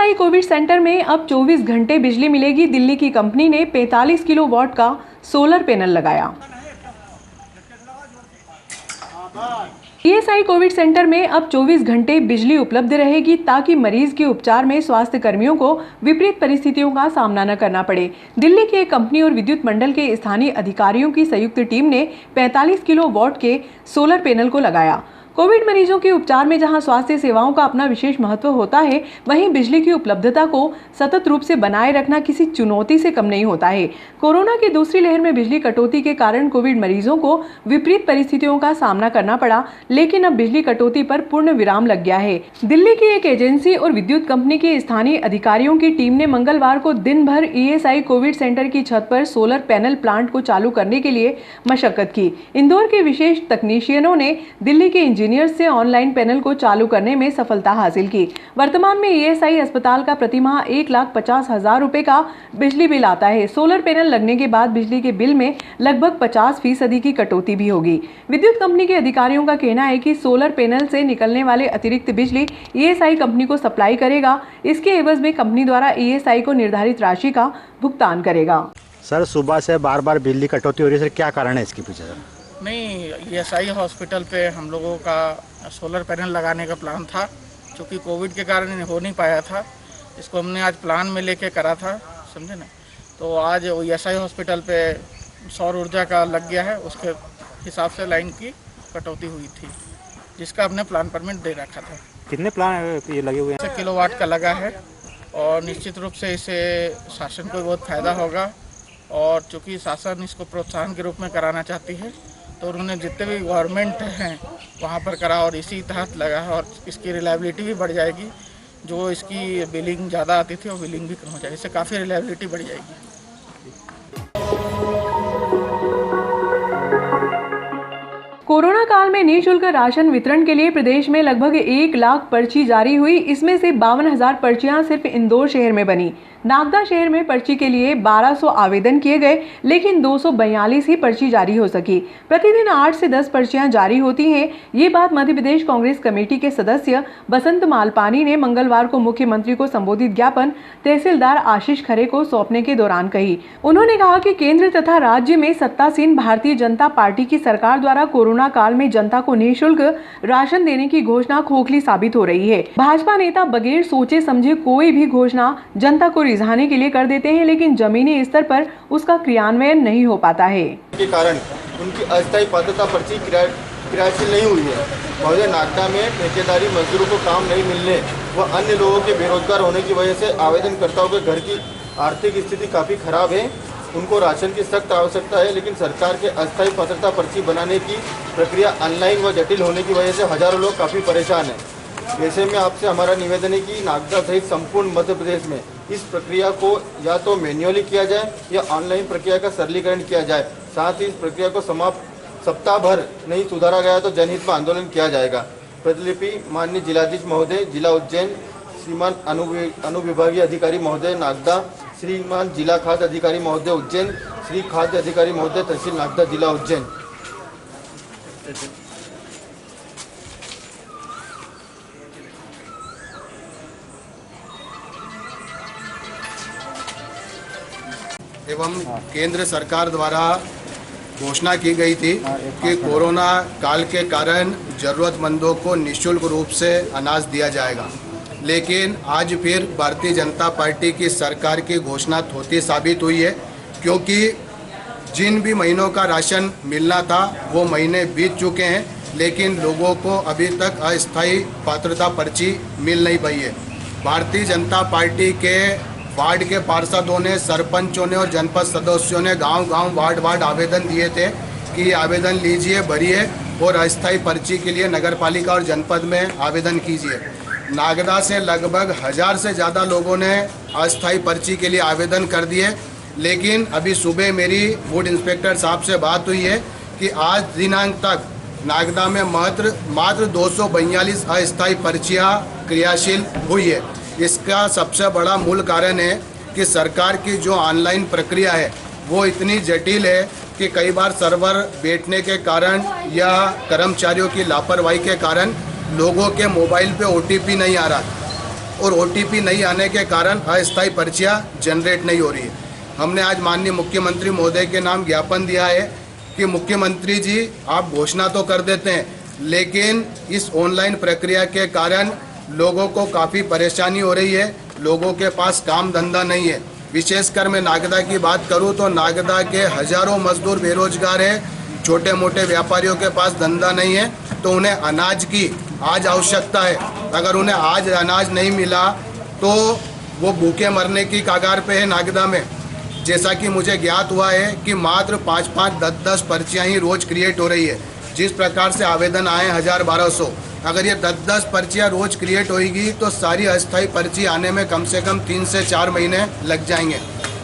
ESI Covid centre में अब 24 घंटे बिजली मिलेगी। दिल्ली की कंपनी ने 45 किलोवाट का सोलर पैनल लगाया। ईएसआई कोविड सेंटर में अब 24 घंटे बिजली उपलब्ध रहेगी ताकि मरीज के उपचार में स्वास्थ्य कर्मियों को विपरीत परिस्थितियों का सामना न करना पड़े। दिल्ली की एक कंपनी और विद्युत मंडल के स्थानीय अधिकारियों की संयुक्त टीम ने 45 किलोवाट के सोलर पैनल को लगाया। कोविड मरीजों के उपचार में जहां स्वास्थ्य सेवाओं का अपना विशेष महत्व होता है, वहीं बिजली की उपलब्धता को सतत रूप से बनाए रखना किसी चुनौती से कम नहीं होता है। कोरोना की दूसरी लहर में बिजली कटौती के कारण कोविड मरीजों को विपरीत परिस्थितियों का सामना करना पड़ा, लेकिन अब बिजली कटौती पर पूर्ण विराम लग गया है। दिल्ली की एक एजेंसी और विद्युत कंपनी के स्थानीय अधिकारियों की टीम ने मंगलवार को दिन भर ईएसआई कोविड सेंटर की छत पर सोलर पैनल प्लांट को चालू करने के लिए मशक्कत की। इंदौर के विशेष तकनीशियनों ने दिल्ली के इंजीनियर्स से ऑनलाइन पैनल को चालू करने में सफलता हासिल की। वर्तमान में ईएसआई अस्पताल का प्रतिमाह 1,50,000 रुपए का बिजली बिल आता है। सोलर पैनल लगने के बाद बिजली के बिल में लगभग 50% की कटौती भी होगी। विद्युत कंपनी के अधिकारियों का कहना है कि सोलर पैनल से निकलने वाले अतिरिक्त बिजली ईएसआई कंपनी को सप्लाई करेगा। इसके एवज में कंपनी द्वारा ईएसआई को निर्धारित राशि का भुगतान करेगा। सर, सुबह से बार बार बिजली कटौती हो रही है, सर क्या कारण है इसके पीछे? सर नहीं, ईएसआई हॉस्पिटल पे हम लोगों का सोलर पैनल लगाने का प्लान था, क्योंकि कोविड के कारण हो नहीं पाया था। इसको हमने आज प्लान में लेके करा था, समझे ना। तो आज ईएसआई हॉस्पिटल पे सौर ऊर्जा का लग गया है, उसके हिसाब से लाइन की कटौती हुई थी, जिसका हमने प्लान परमिट दे रखा था। कितने प्लान ये लगे हुए हैं? किलोवाट का लगा है और निश्चित रूप से इससे शासन को बहुत फ़ायदा होगा। और चूँकि शासन इसको प्रोत्साहन के रूप में कराना चाहती है, तो उन्होंने जितने भी गवर्नमेंट हैं वहाँ पर करा और इसी तहत लगा है। और इसकी रिलायबिलिटी भी बढ़ जाएगी। जो इसकी बिलिंग ज़्यादा आती थी वो बिलिंग भी कम हो जाएगी। इससे काफ़ी रिलायबिलिटी बढ़ जाएगी। कोरोना काल में निःशुल्क राशन वितरण के लिए प्रदेश में लगभग 1 लाख पर्ची जारी हुई। इसमें से 52,000 पर्चियां सिर्फ इंदौर शहर में बनी। नागदा शहर में पर्ची के लिए 1200 आवेदन किए गए, लेकिन 242 ही पर्ची जारी हो सकी। प्रतिदिन 8 से 10 पर्चियां जारी होती हैं। ये बात मध्य प्रदेश कांग्रेस कमेटी के सदस्य बसंत मालपानी ने मंगलवार को मुख्यमंत्री को संबोधित ज्ञापन तहसीलदार आशीष खरे को सौंपने के दौरान कही। उन्होंने कहा कि केंद्र तथा राज्य में सत्तासीन भारतीय जनता पार्टी की सरकार द्वारा कोरोना काल में जनता को निःशुल्क राशन देने की घोषणा खोखली साबित हो रही है। भाजपा नेता बगैर सोचे समझे कोई भी घोषणा जनता को रिझाने के लिए कर देते हैं, लेकिन जमीनी स्तर पर उसका क्रियान्वयन नहीं हो पाता है। के कारण उनकी अस्थायी पात्रता पर्ची क्रियाशील नहीं हुई है। महोदय, नागदा में ठेकेदारी मजदूरों को काम नहीं मिलने व अन्य लोगों के बेरोजगार होने की वजह से आवेदनकर्ताओं के घर की आर्थिक स्थिति काफ़ी खराब है। उनको राशन की सख्त आवश्यकता है, लेकिन सरकार के अस्थायी पात्रता पर्ची बनाने की प्रक्रिया ऑनलाइन व जटिल होने की वजह से हजारों लोग काफ़ी परेशान हैं। ऐसे में आपसे हमारा निवेदन है कि नागदा सहित संपूर्ण मध्य प्रदेश में इस प्रक्रिया को या तो मैन्युअली किया जाए या ऑनलाइन प्रक्रिया का सरलीकरण किया जाए। साथ ही इस प्रक्रिया को सप्ताह भर नहीं सुधारा गया तो जनहित में आंदोलन किया जाएगा। प्रतिलिपि माननीय जिलाधीश महोदय, जिला उज्जैन, श्रीमान अनुविभागीय अधिकारी महोदय नागदा, श्रीमान जिला खाद्य अधिकारी महोदय उज्जैन, श्री खाद्य अधिकारी महोदय तहसील नागदा, जिला उज्जैन। एवं केंद्र सरकार द्वारा घोषणा की गई थी कि कोरोना काल के कारण ज़रूरतमंदों को निःशुल्क रूप से अनाज दिया जाएगा, लेकिन आज फिर भारतीय जनता पार्टी की सरकार की घोषणा थोथी साबित हुई है, क्योंकि जिन भी महीनों का राशन मिलना था वो महीने बीत चुके हैं, लेकिन लोगों को अभी तक अस्थायी पात्रता पर्ची मिल नहीं पाई है। भारतीय जनता पार्टी के वार्ड के पार्षदों ने, सरपंचों ने और जनपद सदस्यों ने गांव-गांव, वार्ड आवेदन दिए थे कि आवेदन लीजिए, भरिए और अस्थायी पर्ची के लिए नगरपालिका और जनपद में आवेदन कीजिए। नागदा से लगभग 1000 से ज़्यादा लोगों ने अस्थायी पर्ची के लिए आवेदन कर दिए, लेकिन अभी सुबह मेरी फूड इंस्पेक्टर साहब से बात हुई है कि आज दिनांक तक नागदा में मात्र 242 अस्थायी पर्चियाँ क्रियाशील हुई है। इसका सबसे बड़ा मूल कारण है कि सरकार की जो ऑनलाइन प्रक्रिया है वो इतनी जटिल है कि कई बार सर्वर बैठने के कारण या कर्मचारियों की लापरवाही के कारण लोगों के मोबाइल पे ओटीपी नहीं आ रहा और OTP नहीं आने के कारण अस्थायी पर्चियाँ जनरेट नहीं हो रही है। हमने आज माननीय मुख्यमंत्री महोदय के नाम ज्ञापन दिया है कि मुख्यमंत्री जी आप घोषणा तो कर देते हैं, लेकिन इस ऑनलाइन प्रक्रिया के कारण लोगों को काफ़ी परेशानी हो रही है। लोगों के पास काम धंधा नहीं है। विशेषकर मैं नागदा की बात करूं तो नागदा के हजारों मजदूर बेरोजगार हैं। छोटे मोटे व्यापारियों के पास धंधा नहीं है, तो उन्हें अनाज की आज आवश्यकता है। अगर उन्हें आज अनाज नहीं मिला तो वो भूखे मरने की कगार पे है नागदा में। जैसा कि मुझे ज्ञात हुआ है कि मात्र 5-5, 10-10 पर्चियाँ ही रोज़ क्रिएट हो रही है। जिस प्रकार से आवेदन आए 1000-1200, अगर ये 10-10 पर्चियाँ रोज़ क्रिएट होगी तो सारी अस्थायी पर्ची आने में कम से कम 3 से 4 महीने लग जाएंगे।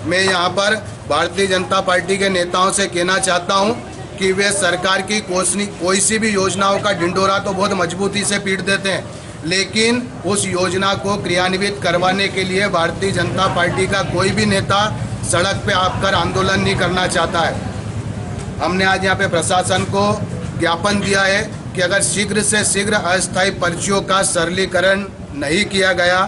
मैं यहाँ पर भारतीय जनता पार्टी के नेताओं से कहना चाहता हूँ कि वे सरकार की कोई सी भी योजनाओं का ढिंडोरा तो बहुत मजबूती से पीट देते हैं, लेकिन उस योजना को क्रियान्वित करवाने के लिए भारतीय जनता पार्टी का कोई भी नेता सड़क पे आकर आंदोलन नहीं करना चाहता है। हमने आज यहाँ पे प्रशासन को ज्ञापन दिया है कि अगर शीघ्र से शीघ्र अस्थायी पर्चियों का सरलीकरण नहीं किया गया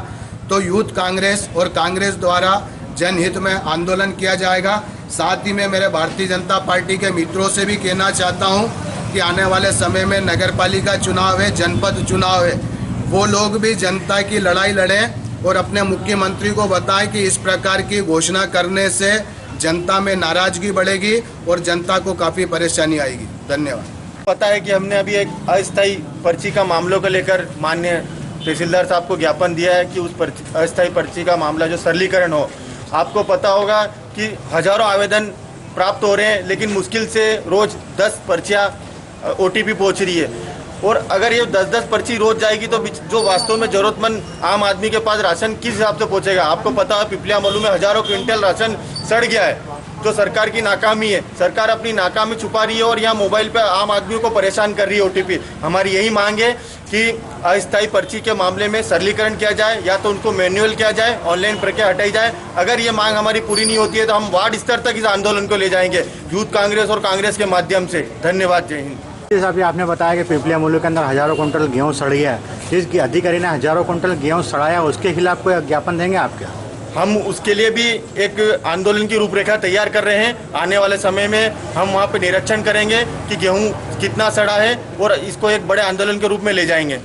तो यूथ कांग्रेस और कांग्रेस द्वारा जनहित में आंदोलन किया जाएगा। साथ ही में मेरे भारतीय जनता पार्टी के मित्रों से भी कहना चाहता हूं कि आने वाले समय में नगरपालिका चुनाव है, जनपद चुनाव है, वो लोग भी जनता की लड़ाई लड़ें और अपने मुख्यमंत्री को बताएं कि इस प्रकार की घोषणा करने से जनता में नाराजगी बढ़ेगी और जनता को काफ़ी परेशानी आएगी। धन्यवाद। पता है कि हमने अभी एक अस्थायी पर्ची का मामलों को लेकर माननीय तहसीलदार साहब को ज्ञापन दिया है कि उस अस्थायी पर्ची का मामला जो सरलीकरण हो। आपको पता होगा कि हजारों आवेदन प्राप्त हो रहे हैं, लेकिन मुश्किल से रोज़ 10 पर्चियाँ OTP पहुँच रही है। और अगर ये 10-10 पर्ची रोज जाएगी तो जो वास्तव में ज़रूरतमंद आम आदमी के पास राशन किस हिसाब से पहुँचेगा। आपको पता है पिपलिया मल्लू में हजारों क्विंटल राशन सड़ गया है, जो सरकार की नाकामी है। सरकार अपनी नाकामी छुपा रही है और यहाँ मोबाइल पे आम आदमियों को परेशान कर रही है OTP। हमारी यही मांग है कि अस्थायी पर्ची के मामले में सरलीकरण किया जाए, या तो उनको मैनुअल किया जाए, ऑनलाइन प्रक्रिया हटाई जाए। अगर ये मांग हमारी पूरी नहीं होती है तो हम वार्ड स्तर तक इस आंदोलन को ले जाएंगे यूथ कांग्रेस और कांग्रेस के माध्यम से। धन्यवाद। जय हिंद। अभी आपने बताया कि पिपलिया मुल्लू के अंदर हजारों कुंटल गेहूँ सड़ गया है। जिस अधिकारी ने हजारों कुंटल गेहूँ सड़ाया उसके खिलाफ कोई ज्ञापन देंगे आप क्या? हम उसके लिए भी एक आंदोलन की रूपरेखा तैयार कर रहे हैं। आने वाले समय में हम वहाँ पे निरीक्षण करेंगे कि गेहूँ कितना सड़ा है और इसको एक बड़े आंदोलन के रूप में ले जाएंगे।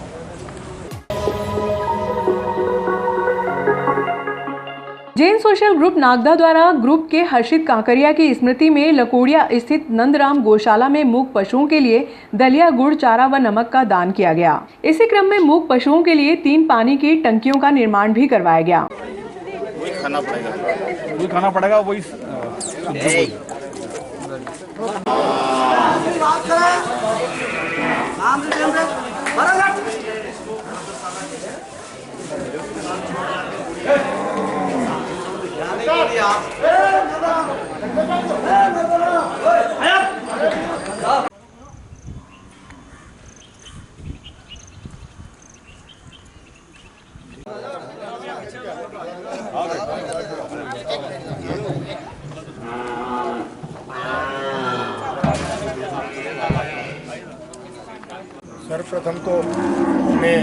जैन सोशल ग्रुप नागदा द्वारा ग्रुप के हर्षित कांकरिया की स्मृति में लकोड़िया स्थित नंदराम गौशाला में मूक पशुओं के लिए दलिया, गुड़, चारा व नमक का दान किया गया। इसी क्रम में मूक पशुओं के लिए 3 पानी की टंकियों का निर्माण भी करवाया गया। खाना पड़ेगा वही सर्वप्रथम तो मैं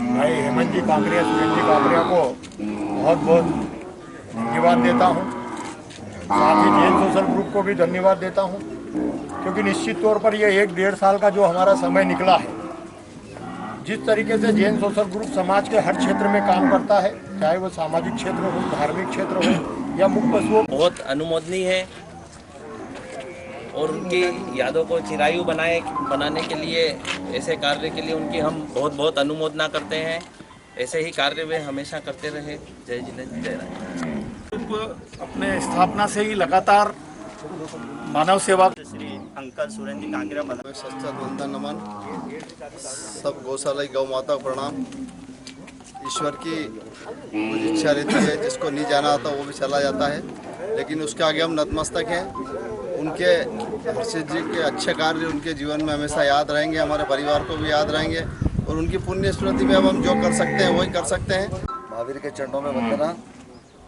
भाई हेमंत जी कांकरिया, सुरेंद्र जी कांकरिया को बहुत बहुत धन्यवाद देता हूँ। साथ ही जैन सोशल ग्रुप को भी धन्यवाद देता हूँ, क्योंकि निश्चित तौर पर ये 1-1.5 साल का जो हमारा समय निकला है, जिस तरीके से जैन सोशल ग्रुप समाज के हर क्षेत्र में काम करता है, चाहे वो सामाजिक क्षेत्र हो, धार्मिक क्षेत्र हो या मुक्त पशुओं, बहुत अनुमोदनीय है। और उनकी यादों को चिरायु बनाने के लिए, ऐसे कार्य के लिए उनकी हम बहुत बहुत अनुमोदना करते हैं। ऐसे ही कार्य वे हमेशा करते रहे। जय जिनेन्द्र, जय राम। अपने स्थापना से ही लगातार मानव सेवा। श्री अंकल सुरेंद्र कांकरिया वंदन नमन। सब गौशाला गौ माता को प्रणाम। ईश्वर की कुछ इच्छा रहती है, जिसको नहीं जाना आता वो भी चला जाता है, लेकिन उसके आगे हम नतमस्तक हैं। उनके हर्षित जी के अच्छे कार्य उनके जीवन में हमेशा याद रहेंगे, हमारे परिवार को भी याद रहेंगे, और उनकी पुण्य स्मृति में अब हम जो कर सकते हैं वही कर सकते हैं। महावीर के चरणों में वंदना।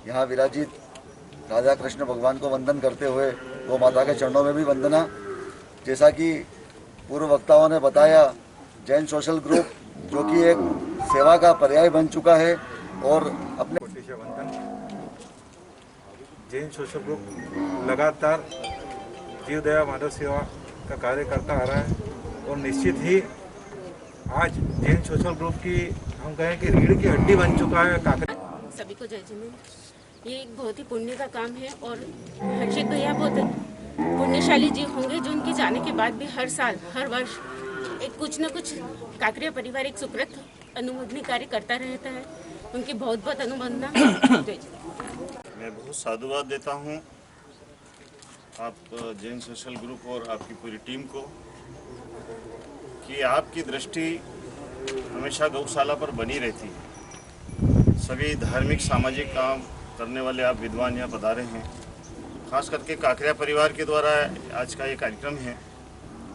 यहाँ विराजित राधा कृष्ण भगवान को वंदन करते हुए वो माता के चरणों में भी वंदना। जैसा कि पूर्व वक्ताओं ने बताया, जैन सोशल ग्रुप जो कि एक सेवा का पर्याय बन चुका है और अपने जैन सोशल ग्रुप लगातार जीव दया मानव सेवा का कार्य करता आ रहा है और निश्चित ही आज जैन सोशल ग्रुप की हम कहें कि रीढ़ की हड्डी बन चुका है काकरे। सभी को जय जमीन। ये एक बहुत ही पुण्य का काम है और हर्षित भैया बहुत पुण्यशाली जीव होंगे जो उनके जाने के बाद भी हर साल हर वर्ष एक कुछ न कुछ काकरिया परिवार एक सुकृत अनुमोदनी कार्य करता रहता है। उनकी बहुत बहुत अनुमोदना। मैं बहुत साधुवाद देता हूँ आप जैन सोशल ग्रुप और आपकी पूरी टीम को कि आपकी दृष्टि हमेशा गौशाला पर बनी रहती है। सभी धार्मिक सामाजिक काम करने वाले आप विद्वान यहाँ पधारे हैं। खास करके काकरिया परिवार के द्वारा आज का ये कार्यक्रम है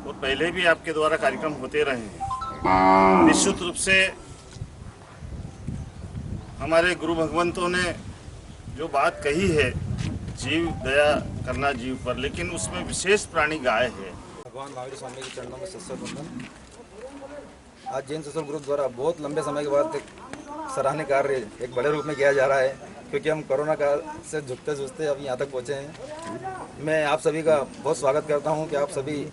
और पहले भी आपके द्वारा कार्यक्रम होते रहे हैं। निश्चित रूप से हमारे गुरु भगवंतों ने जो बात कही है जीव दया करना जीव पर, लेकिन उसमें विशेष प्राणी गाय है। भगवान महावीर स्वामी के चरणों में सत्संग वंदन। आज जैन सोशल ग्रुप द्वारा बहुत लंबे समय के बाद एक सराहनीय कार्य एक बड़े रूप में किया जा रहा है, क्योंकि हम कोरोना काल से झुकते झुकते अब यहाँ तक पहुँचे हैं। मैं आप सभी का बहुत स्वागत करता हूँ कि आप सभी।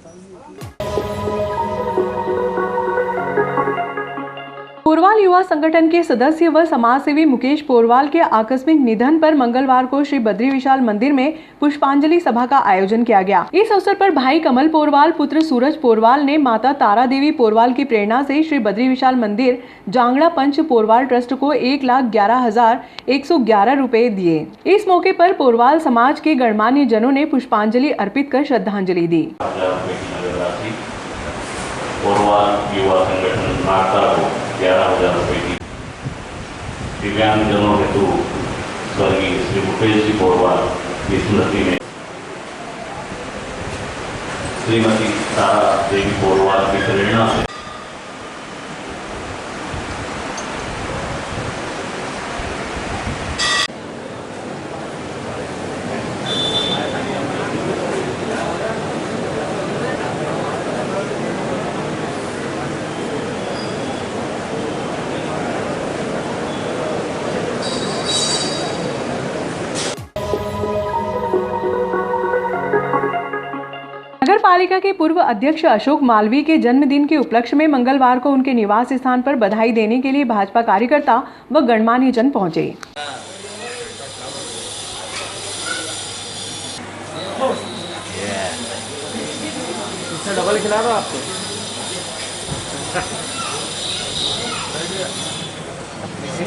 पोरवाल युवा संगठन के सदस्य व समाजसेवी मुकेश पोरवाल के आकस्मिक निधन पर मंगलवार को श्री बद्री विशाल मंदिर में पुष्पांजलि सभा का आयोजन किया गया। इस अवसर पर भाई कमल पोरवाल पुत्र सूरज पोरवाल ने माता तारा देवी पोरवाल की प्रेरणा से श्री बद्री विशाल मंदिर जांगड़ा पंच पोरवाल ट्रस्ट को 1,11,111 रुपए दिए। इस मौके पर पोरवाल समाज के गणमान्य जनों ने पुष्पांजलि अर्पित कर श्रद्धांजलि दी। पोरवाल युवा संगठन माता को 11,000 रुपये की दिव्यांगजनों हेतु स्वर्गीय श्री मुकेश जी पोरवाल की स्मृति में श्रीमती तारा देवी पोरवाल की प्रेरणा से नगर पालिका के पूर्व अध्यक्ष अशोक मालवीय के जन्मदिन के उपलक्ष्य में मंगलवार को उनके निवास स्थान पर बधाई देने के लिए भाजपा कार्यकर्ता व गणमान्य जन पहुंचे। डबल खिला दो आपको।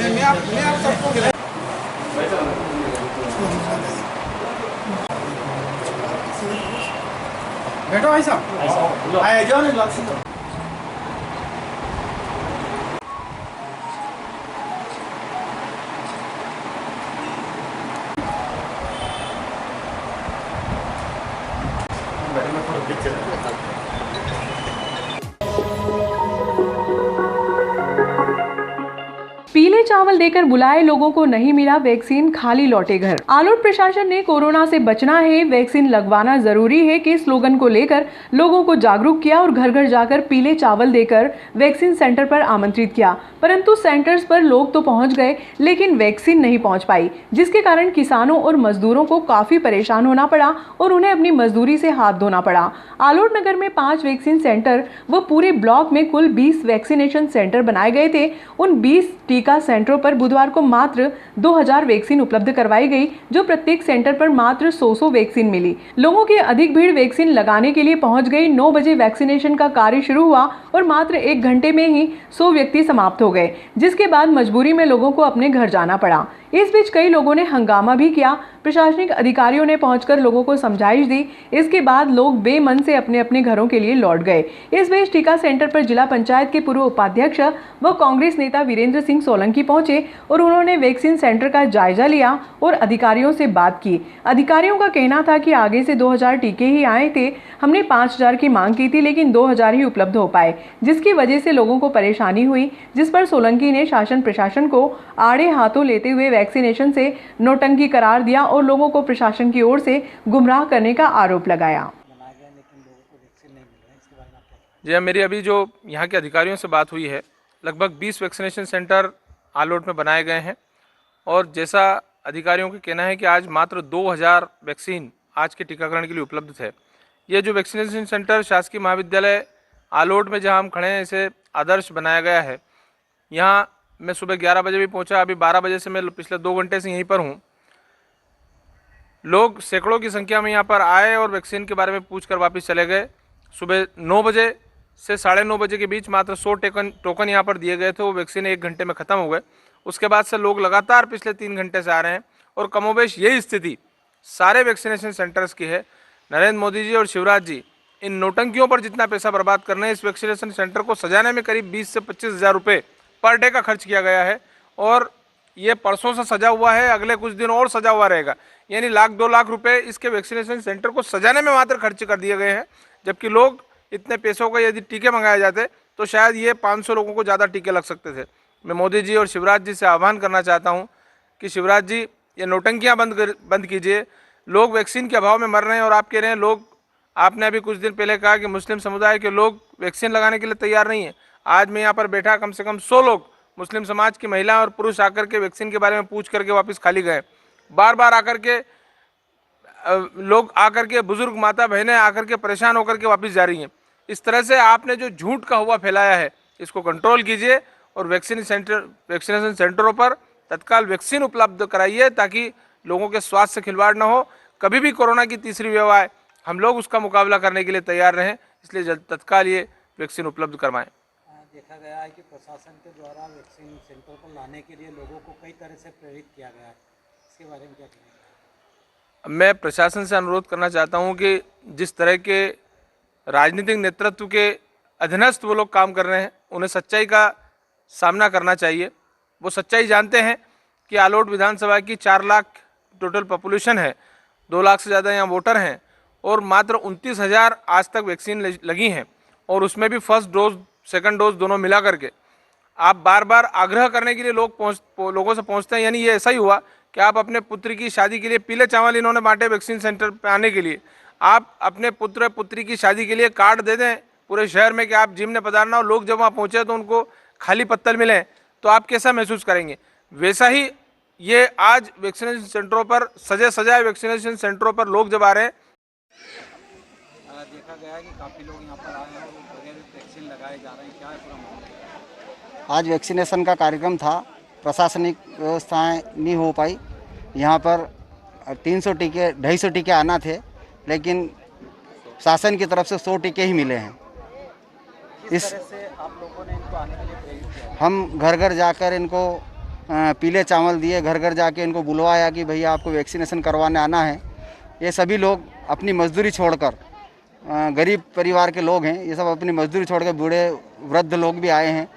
मैं आप सबको खिला। बैठो भाई साहब, आए जाओ नहीं लक्ष्य तो। पीले चावल देकर बुलाए लोगों को नहीं मिला वैक्सीन, खाली लौटे घर। आलोट प्रशासन ने कोरोना से बचना है, वैक्सीन लगवाना जरूरी है के स्लोगन को लेकर लोगों को जागरूक किया और घर घर जाकर पीले चावल देकर वैक्सीन सेंटर पर आमंत्रित किया। परंतु सेंटर्स पर लोग तो पहुंच गए लेकिन वैक्सीन नहीं पहुंच पाई, जिसके कारण किसानों और मजदूरों को काफी परेशान होना पड़ा और उन्हें अपनी मजदूरी से हाथ धोना पड़ा। आलोट नगर में 5 वैक्सीन सेंटर व पूरे ब्लॉक में कुल 20 वैक्सीनेशन सेंटर बनाए गए थे। उन 20 टीका सेंटरों पर बुधवार को मात्र 2000 वैक्सीन उपलब्ध करवाई गई, जो प्रत्येक सेंटर पर मात्र 100 वैक्सीन मिली। लोगों की अधिक भीड़ वैक्सीन लगाने के लिए पहुंच गई। 9 बजे वैक्सीनेशन का कार्य शुरू हुआ और मात्र 1 घंटे में ही 100 व्यक्ति समाप्त हो गए, जिसके बाद मजबूरी में लोगों को अपने घर जाना पड़ा। इस बीच कई लोगों ने हंगामा भी किया। प्रशासनिक अधिकारियों ने पहुंचकर लोगों को समझाइश दी। इसके बाद लोग बेमन से अपने अपने घरों के लिए लौट गए। इस बीच टीका सेंटर पर जिला पंचायत के पूर्व उपाध्यक्ष व कांग्रेस नेता वीरेंद्र सिंह सोलंकी पहुंचे और उन्होंने वैक्सीन सेंटर का जायजा लिया और अधिकारियों से बात की। अधिकारियों का कहना था कि आगे से 2000 टीके ही आए थे। हमने 5000 की मांग की थी लेकिन 2000 ही उपलब्ध हो पाए, जिसकी वजह से लोगों को परेशानी हुई, जिस पर सोलंकी ने शासन प्रशासन को आड़े हाथों लेते हुए वैक्सीनेशन से नौटंकी करार दिया और लोगों को प्रशासन की ओर से गुमराह करने का आरोप लगाया। जी मेरी अभी जो यहाँ के अधिकारियों से बात हुई है, लगभग 20 वैक्सीनेशन सेंटर आलोट में बनाए गए हैं और जैसा अधिकारियों का कहना है कि आज मात्र 2000 वैक्सीन आज के टीकाकरण के लिए उपलब्ध थे। ये जो वैक्सीनेशन सेंटर शासकीय महाविद्यालय आलोट में जहां हम खड़े हैं, इसे आदर्श बनाया गया है। यहाँ मैं सुबह 11 बजे भी पहुंचा, अभी 12 बजे से मैं पिछले 2 घंटे से यहीं पर हूँ। लोग सैकड़ों की संख्या में यहाँ पर आए और वैक्सीन के बारे में पूछकर वापस चले गए। सुबह 9 बजे से 9:30 बजे के बीच मात्र 100 टोकन यहाँ पर दिए गए थे, वो वैक्सीन 1 घंटे में ख़त्म हो गए। उसके बाद से लोग लगातार पिछले 3 घंटे से आ रहे हैं और कमोबेश यही स्थिति सारे वैक्सीनेशन सेंटर्स की है। नरेंद्र मोदी जी और शिवराज जी इन नौटंकियों पर जितना पैसा बर्बाद कर रहे हैं, इस वैक्सीनेशन सेंटर को सजाने में करीब 20 से 25 हज़ार रुपये पर डे का खर्च किया गया है और ये परसों से सजा हुआ है, अगले कुछ दिन और सजा हुआ रहेगा। यानी 1-2 लाख रुपए इसके वैक्सीनेशन सेंटर को सजाने में मात्र खर्च कर दिए गए हैं, जबकि लोग इतने पैसों का यदि टीके मंगाए जाते तो शायद ये 500 लोगों को ज़्यादा टीके लग सकते थे। मैं मोदी जी और शिवराज जी से आह्वान करना चाहता हूँ कि शिवराज जी, ये नौटंकियाँ बंद कीजिए। लोग वैक्सीन के अभाव में मर रहे हैं और आप कह रहे हैं लोग, आपने अभी कुछ दिन पहले कहा कि मुस्लिम समुदाय के लोग वैक्सीन लगाने के लिए तैयार नहीं है। आज मैं यहाँ पर बैठा, कम से कम 100 लोग मुस्लिम समाज की महिला और पुरुष आकर के वैक्सीन के बारे में पूछ करके वापस खाली गए। बार बार आकर के लोग आकर के, बुजुर्ग माता बहनें आकर के परेशान होकर के वापस जा रही हैं। इस तरह से आपने जो झूठ का हुआ फैलाया है, इसको कंट्रोल कीजिए और वैक्सीनेशन सेंटरों पर तत्काल वैक्सीन उपलब्ध कराइए ताकि लोगों के स्वास्थ्य से खिलवाड़ न हो। कभी भी कोरोना की तीसरी वेव आए, हम लोग उसका मुकाबला करने के लिए तैयार रहें, इसलिए तत्काल ये वैक्सीन उपलब्ध करवाएं। देखा गया है कि प्रशासन के द्वारा वैक्सीन सेंटर पर लाने के लिए लोगों को कई तरह से प्रेरित किया गया है, इसके बारे में क्या कहेंगे? मैं प्रशासन से अनुरोध करना चाहता हूं कि जिस तरह के राजनीतिक नेतृत्व के अधीनस्थ वो लोग काम कर रहे हैं, उन्हें सच्चाई का सामना करना चाहिए। वो सच्चाई जानते हैं कि आलोट विधानसभा की 4 लाख टोटल पॉपुलेशन है, 2 लाख से ज़्यादा यहाँ वोटर हैं और मात्र 29,000 आज तक वैक्सीन लगी हैं और उसमें भी फर्स्ट डोज सेकंड डोज दोनों मिला करके। आप बार बार आग्रह करने के लिए लोगों से पहुंचते हैं, यानी ये ऐसा ही हुआ कि आप अपने पुत्री की शादी के लिए पीले चावल इन्होंने बांटे वैक्सीन सेंटर पे आने के लिए। आप अपने पुत्र पुत्री की शादी के लिए कार्ड दे दें पूरे शहर में कि आप जिम ने पधारना, और लोग जब वहाँ पहुँचे तो उनको खाली पत्तल मिले तो आप कैसा महसूस करेंगे। वैसा ही ये आज वैक्सीनेशन सेंटरों पर, सजे सजाए वैक्सीनेशन सेंटरों पर लोग जब आ रहे हैं। देखा गया है कि काफ़ी लोग यहाँ पर आए हैं और वैक्सीन लगाए जा रहे हैं, क्या है पूरा मामला? आज वैक्सीनेशन का कार्यक्रम था, प्रशासनिक व्यवस्थाएं नहीं हो पाई। यहाँ पर 300 टीके 250 टीके आना थे, लेकिन शासन की तरफ से 100 टीके ही मिले हैं। किस तरह से आप लोगों ने इनको आने के लिए प्रेरित किया? हम घर घर जाकर इनको पीले चावल दिए, घर घर जाके इनको बुलवाया कि भैया आपको वैक्सीनेशन करवाने आना है। ये सभी लोग अपनी मजदूरी छोड़कर, गरीब परिवार के लोग हैं, ये सब अपनी मजदूरी छोड़कर, बूढ़े वृद्ध लोग भी आए हैं।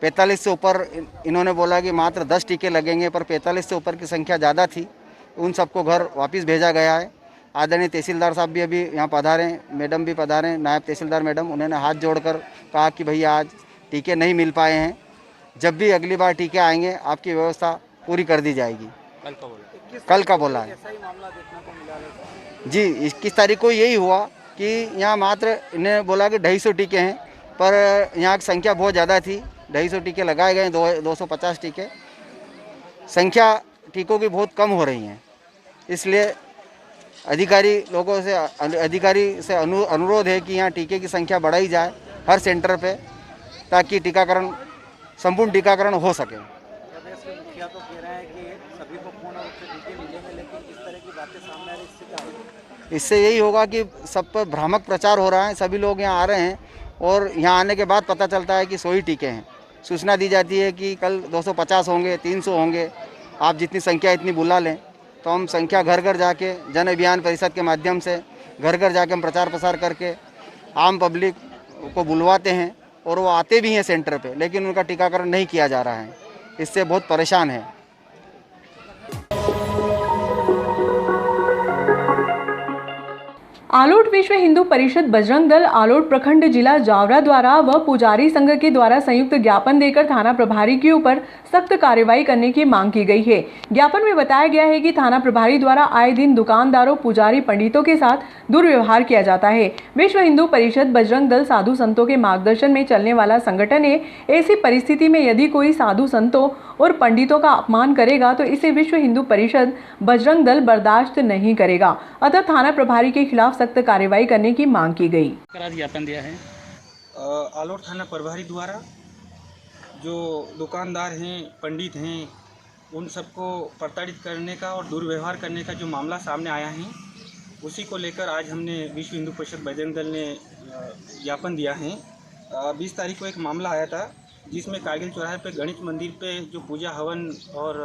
45 से ऊपर इन्होंने बोला कि मात्र 10 टीके लगेंगे, पर 45 से ऊपर की संख्या ज़्यादा थी, उन सबको घर वापस भेजा गया है। आदरणीय तहसीलदार साहब भी अभी यहाँ पधारे, मैडम भी पधारे, नायब तहसीलदार मैडम, उन्होंने हाथ जोड़कर कहा कि भैया आज टीके नहीं मिल पाए हैं, जब भी अगली बार टीके आएंगे आपकी व्यवस्था पूरी कर दी जाएगी। कल का बोला है जी। 21 तारीख को यही हुआ कि यहाँ मात्र इन्हें बोला कि 250 टीके हैं, पर यहाँ की संख्या बहुत ज़्यादा थी। 250 टीके लगाए गए, 250 टीके। संख्या टीकों की बहुत कम हो रही हैं, इसलिए अधिकारी से अनुरोध है कि यहाँ टीके की संख्या बढ़ाई जाए हर सेंटर पे, ताकि टीकाकरण, संपूर्ण टीकाकरण हो सके। प्रदेश के मुखिया तो कह रहे हैं कि सभी को पूर्ण रूप से टीके मिलेंगे, लेकिन इस तरह की बातें सामने आ रही, इससे क्या होगा? इससे यही होगा कि सब पर भ्रामक प्रचार हो रहा है। सभी लोग यहाँ आ रहे हैं और यहाँ आने के बाद पता चलता है कि 100 ही टीके हैं। सूचना दी जाती है कि कल 250 होंगे, 300 होंगे, आप जितनी संख्या इतनी बुला लें। तो हम संख्या घर घर जाके, जन अभियान परिषद के माध्यम से घर घर जाके हम प्रचार प्रसार करके आम पब्लिक को बुलवाते हैं और वो आते भी हैं सेंटर पे, लेकिन उनका टीकाकरण नहीं किया जा रहा है। इससे बहुत परेशान है। आलोट विश्व हिंदू परिषद बजरंग दल आलोट प्रखंड जिला जावरा द्वारा व पुजारी संघ के द्वारा संयुक्त ज्ञापन देकर थाना प्रभारी के ऊपर सख्त कार्रवाई करने की मांग की गई है। ज्ञापन में बताया गया है कि थाना प्रभारी द्वारा आए दिन दुकानदारों, पुजारी, पंडितों के साथ दुर्व्यवहार किया जाता है। विश्व हिंदू परिषद बजरंग दल साधु संतों के मार्गदर्शन में चलने वाला संगठन है। ऐसी परिस्थिति में यदि कोई साधु संतों और पंडितों का अपमान करेगा तो इसे विश्व हिंदू परिषद बजरंग दल बर्दाश्त नहीं करेगा। अतः थाना प्रभारी के खिलाफ सख्त कार्रवाई करने की मांग की गई। ज्ञापन दिया है आलोट थाना प्रभारी द्वारा जो दुकानदार हैं, पंडित हैं, उन सबको प्रताड़ित करने का और दुर्व्यवहार करने का जो मामला सामने आया है, उसी को लेकर आज हमने विश्व हिंदू परिषद बजरंग दल ने ज्ञापन दिया है। 20 तारीख को एक मामला आया था जिसमें कारगिल चौराहे पे गणेश मंदिर पे जो पूजा हवन और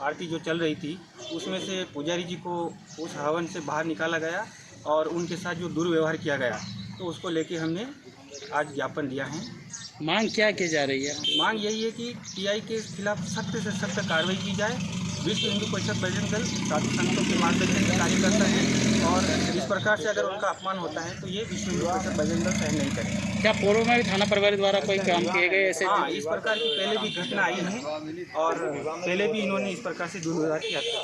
आरती जो चल रही थी, उसमें से पुजारी जी को उस हवन से बाहर निकाला गया और उनके साथ जो दुर्व्यवहार किया गया, तो उसको लेके हमने आज ज्ञापन दिया है। मांग क्या की जा रही है? मांग यही है कि टीआई के खिलाफ सख्त से सख्त कार्रवाई की जाए। विश्व हिंदू परिषद बजरंग दल साधु संतों के मार्गदर्शन में कार्य करता है और इस प्रकार से अगर उनका अपमान होता है तो ये विश्व हिंदू परिषद बजरंग दल सहन नहीं करेगा। क्या पूर्व में भी थाना प्रभारी द्वारा कोई काम किए गए ऐसे? हाँ, इस प्रकार की पहले भी घटना आई है और पहले भी इन्होंने इस प्रकार से दुर्व्यवहार किया था।